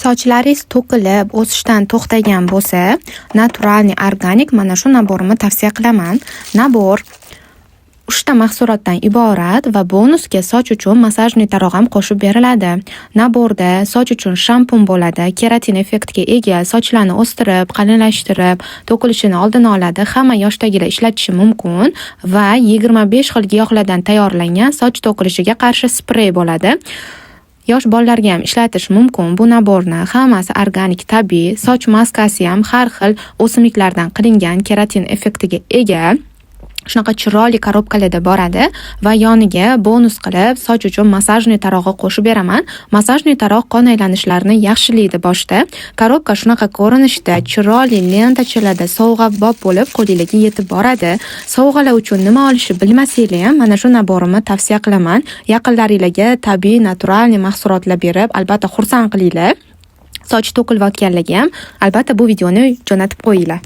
Sochlaringiz to'kilib, o'sishdan to'xtagan bo'lsa, naturalniy organik mana shu naborimni tavsiya qilaman. Nabor 3 ta mahsulotdan iborat va bonusga soch uchun masajniy taroq ham qo'shib beriladi. Naborda soch uchun shampun bo'ladi, keratin effektiga ega, sochlarni o'stirib, qalinlashtirib, to'kilishini oldini oladi. Hamma yoshdagilar ishlatishi mumkin va 25 xil giyohlardan tayyorlangan soch to'kilishiga qarshi sprey bo'ladi. Yosh bolalarga ham ishlatish mumkin. Bu naborni hammasi organik, tabiiy, soch maskasi ham har xil o'simliklardan qilingan, keratin effektiga ega. Shunaqa chiroyli korobkalarda boradi va yoniga bonus qilib soch uchun masajniy tarog'i qo'shib beraman. Masajniy taroq qon aylanishlarini yaxshilaydi boshda. Korobka shunaqa ko'rinishda, chiroyli lentachalarda sovg'abob bo'lib qo'lingizga yetib boradi. Sovg'alar uchun nima olishni bilmasanglar ham mana shu naborimni tavsiya qilaman. Yaqinlaringizga tabiiy, naturalniy mahsulotlar berib, albatta xursand qilinglar. Soch to'kilayotganlarga ham albatta bu videoni jo'natib qo'yinglar.